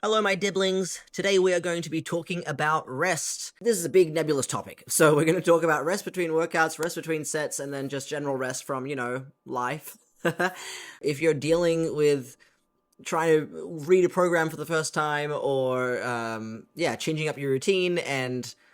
Hello, my dibblings. Today we are going to be talking about rest. This is a big nebulous topic. So we're going to talk about rest between workouts, rest between sets, and then just general rest from, life. If you're dealing with trying to read a program for the first time or, changing up your routine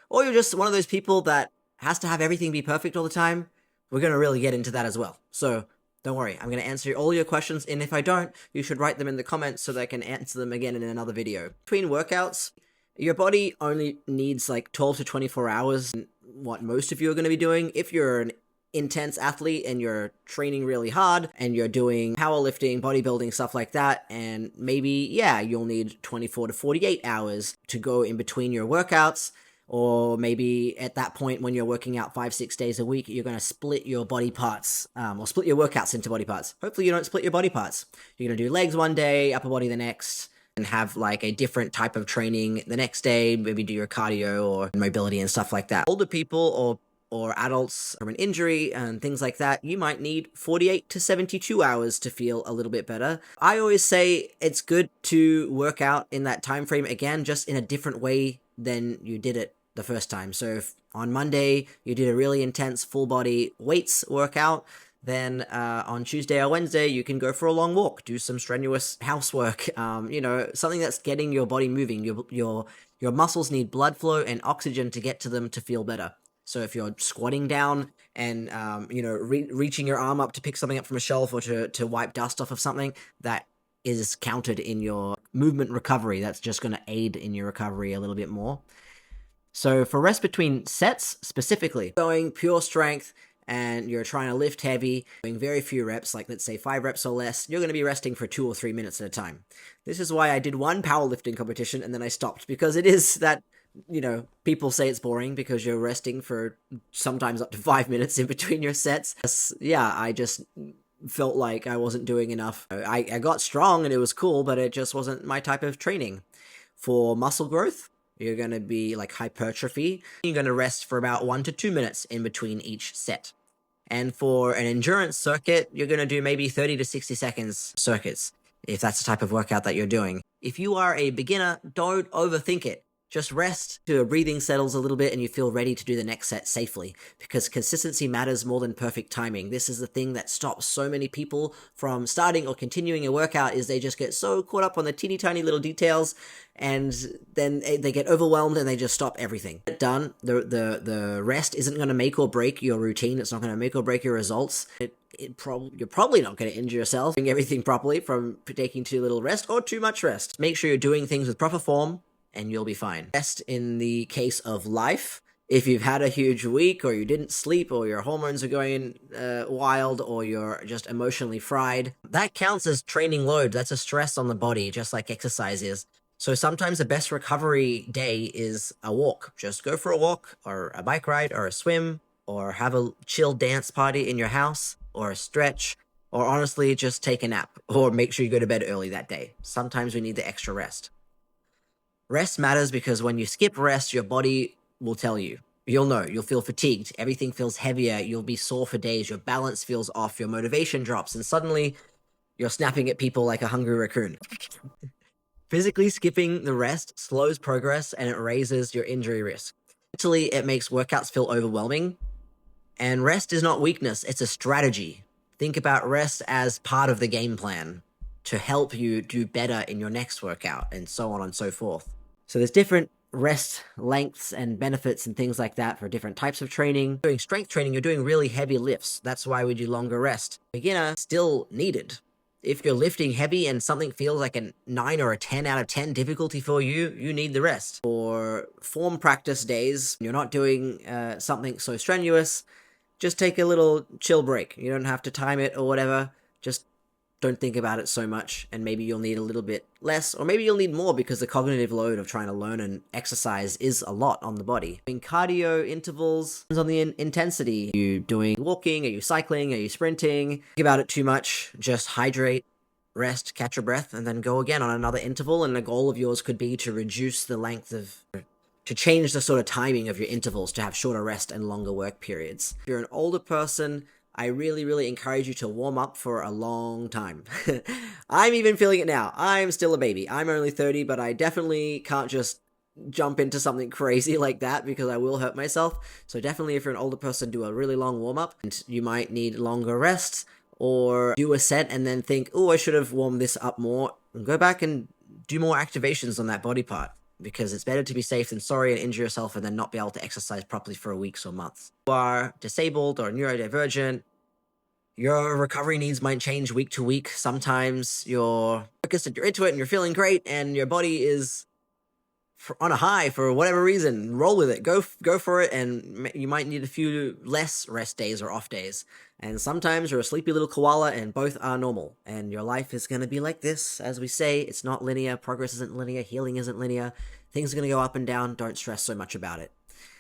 or you're just one of those people that has to have everything be perfect all the time, we're going to really get into that as well. So don't worry, I'm going to answer all your questions, and if I don't, you should write them in the comments so that I can answer them again in another video. Between workouts, your body only needs like 12 to 24 hours, what most of you are going to be doing. If you're an intense athlete and you're training really hard and you're doing powerlifting, bodybuilding, stuff like that, and maybe, you'll need 24 to 48 hours to go in between your workouts. Or maybe at that point when you're working out 5-6 days a week, you're going to split your body parts, or split your workouts into body parts. Hopefully you don't split your body parts. You're going to do legs one day, upper body the next, and have like a different type of training the next day, maybe do your cardio or mobility and stuff like that. Older people or adults from an injury and things like that, you might need 48 to 72 hours to feel a little bit better. I always say it's good to work out in that time frame again, just in a different way than you did it the first time. So if on Monday you did a really intense full body weights workout, then on Tuesday or Wednesday you can go for a long walk, do some strenuous housework, something that's getting your body moving. Your muscles need blood flow and oxygen to get to them to feel better. So if you're squatting down and reaching your arm up to pick something up from a shelf or to wipe dust off of something, that is counted in your movement recovery. That's just going to aid in your recovery a little bit more. So for rest between sets specifically, going pure strength and you're trying to lift heavy, doing very few reps, like let's say 5 reps or less, you're going to be resting for 2 or 3 minutes at a time. This is why I did one powerlifting competition and then I stopped, because it is that, people say it's boring because you're resting for sometimes up to 5 minutes in between your sets. I just felt like I wasn't doing enough. I got strong and it was cool, but it just wasn't my type of training. For muscle growth, you're going to be like hypertrophy. You're going to rest for about 1 to 2 minutes in between each set. And for an endurance circuit, you're going to do maybe 30 to 60 seconds circuits, if that's the type of workout that you're doing. If you are a beginner, don't overthink it. Just rest till your breathing settles a little bit and you feel ready to do the next set safely, because consistency matters more than perfect timing. This is the thing that stops so many people from starting or continuing a workout, is they just get so caught up on the teeny tiny little details and then they get overwhelmed and they just stop everything. Done. The rest isn't going to make or break your routine. It's not going to make or break your results. You're probably not going to injure yourself doing everything properly from taking too little rest or too much rest. Make sure you're doing things with proper form, and you'll be fine. Rest in the case of life. If you've had a huge week, or you didn't sleep, or your hormones are going wild, or you're just emotionally fried, that counts as training load. That's a stress on the body, just like exercise is. So sometimes the best recovery day is a walk. Just go for a walk, or a bike ride, or a swim, or have a chill dance party in your house, or a stretch, or honestly, just take a nap, or make sure you go to bed early that day. Sometimes we need the extra rest. Rest matters because when you skip rest, your body will tell you. You'll know. You'll feel fatigued. Everything feels heavier. You'll be sore for days. Your balance feels off. Your motivation drops. And suddenly, you're snapping at people like a hungry raccoon. Physically skipping the rest slows progress and it raises your injury risk. Mentally, it makes workouts feel overwhelming. And rest is not weakness. It's a strategy. Think about rest as part of the game plan to help you do better in your next workout, and so on and so forth. So there's different rest lengths and benefits and things like that for different types of training. Doing strength training, you're doing really heavy lifts. That's why we do longer rest. Beginner, still needed. If you're lifting heavy and something feels like a 9 or a 10 out of 10 difficulty for you, you need the rest. For form practice days, you're not doing something so strenuous, just take a little chill break. You don't have to time it or whatever. Just don't think about it so much, and maybe you'll need a little bit less, or maybe you'll need more, because the cognitive load of trying to learn and exercise is a lot on the body. In cardio intervals, depends on the intensity. Are you doing walking? Are you cycling? Are you sprinting? Think about it too much. Just hydrate, rest, catch your breath, and then go again on another interval. And the goal of yours could be to reduce the length of, to change the sort of timing of your intervals to have shorter rest and longer work periods. If you're an older person, I really, really encourage you to warm up for a long time. I'm even feeling it now. I'm still a baby. I'm only 30, but I definitely can't just jump into something crazy like that because I will hurt myself. So definitely if you're an older person, do a really long warm up, and you might need longer rests, or do a set and then think, oh, I should have warmed this up more, and go back and do more activations on that body part, because it's better to be safe than sorry and injure yourself and then not be able to exercise properly for weeks or months. If you are disabled or neurodivergent, your recovery needs might change week to week. Sometimes you're focused and you're into it and you're feeling great and your body is on a high for whatever reason. Roll with it. Go for it, and you might need a few less rest days or off days. And sometimes you're a sleepy little koala, and both are normal. And your life is going to be like this. As we say, it's not linear. Progress isn't linear. Healing isn't linear. Things are going to go up and down. Don't stress so much about it.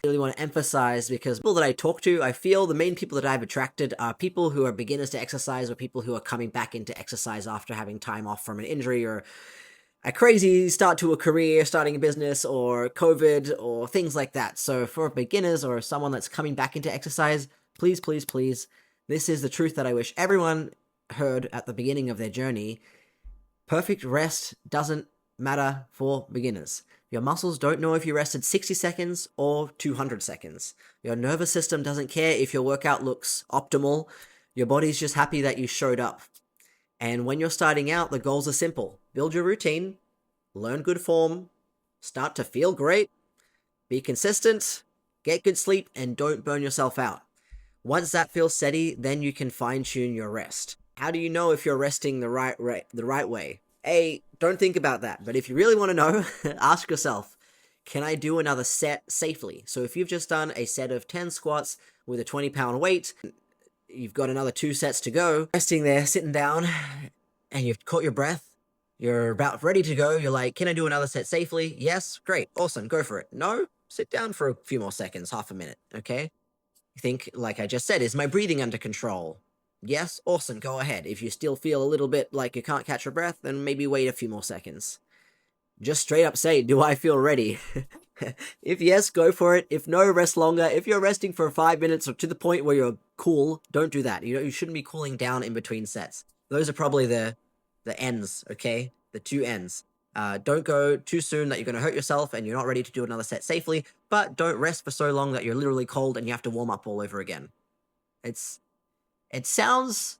I really want to emphasize, because people that I talk to, I feel the main people that I've attracted are people who are beginners to exercise, or people who are coming back into exercise after having time off from an injury or a crazy start to a career, starting a business, or COVID, or things like that. So for beginners or someone that's coming back into exercise, please, please, please, this is the truth that I wish everyone heard at the beginning of their journey. Perfect rest doesn't matter for beginners. Your muscles don't know if you rested 60 seconds or 200 seconds. Your nervous system doesn't care if your workout looks optimal. Your body's just happy that you showed up. And when you're starting out, the goals are simple. Build your routine, learn good form, start to feel great, be consistent, get good sleep, and don't burn yourself out. Once that feels steady, then you can fine-tune your rest. How do you know if you're resting the right way? Don't think about that. But if you really want to know, ask yourself, can I do another set safely? So if you've just done a set of 10 squats with a 20-pound weight, you've got another 2 sets to go, resting there, sitting down, and you've caught your breath, you're about ready to go, you're like, can I do another set safely? Yes, great, awesome, go for it. No, sit down for a few more seconds, half a minute, okay? You think, like I just said, is my breathing under control? Yes, awesome, go ahead. If you still feel a little bit like you can't catch your breath, then maybe wait a few more seconds. Just straight up say, do I feel ready? If yes, go for it. If no, rest longer. If you're resting for 5 minutes or to the point where you're cool, don't do that. You shouldn't be cooling down in between sets. Those are probably the ends, okay? The 2 ends. Don't go too soon that you're going to hurt yourself and you're not ready to do another set safely, but don't rest for so long that you're literally cold and you have to warm up all over again. It sounds,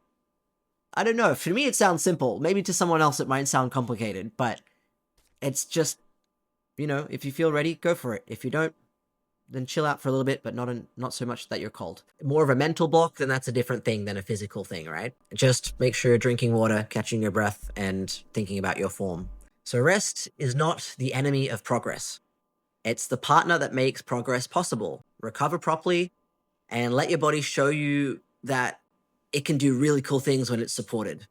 I don't know, for me it sounds simple. Maybe to someone else it might sound complicated, but it's just, if you feel ready, go for it. If you don't, then chill out for a little bit, but not so much that you're cold. More of a mental block, then that's a different thing than a physical thing, right? Just make sure you're drinking water, catching your breath, and thinking about your form. So rest is not the enemy of progress. It's the partner that makes progress possible. Recover properly, and let your body show you that it can do really cool things when it's supported.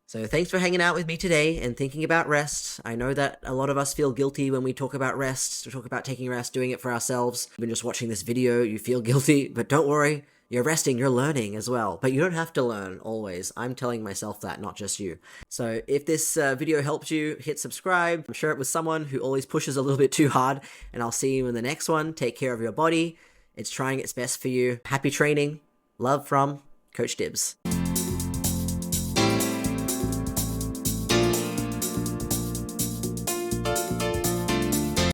So thanks for hanging out with me today and thinking about rest. I know that a lot of us feel guilty when we talk about rest, we talk about taking rest, doing it for ourselves. When just watching this video, you feel guilty, but don't worry, you're resting, you're learning as well. But you don't have to learn always. I'm telling myself that, not just you. So if this video helped you, hit subscribe. share it with someone who always pushes a little bit too hard, and I'll see you in the next one. Take care of your body. It's trying its best for you. Happy training. Love from Coach Dibs.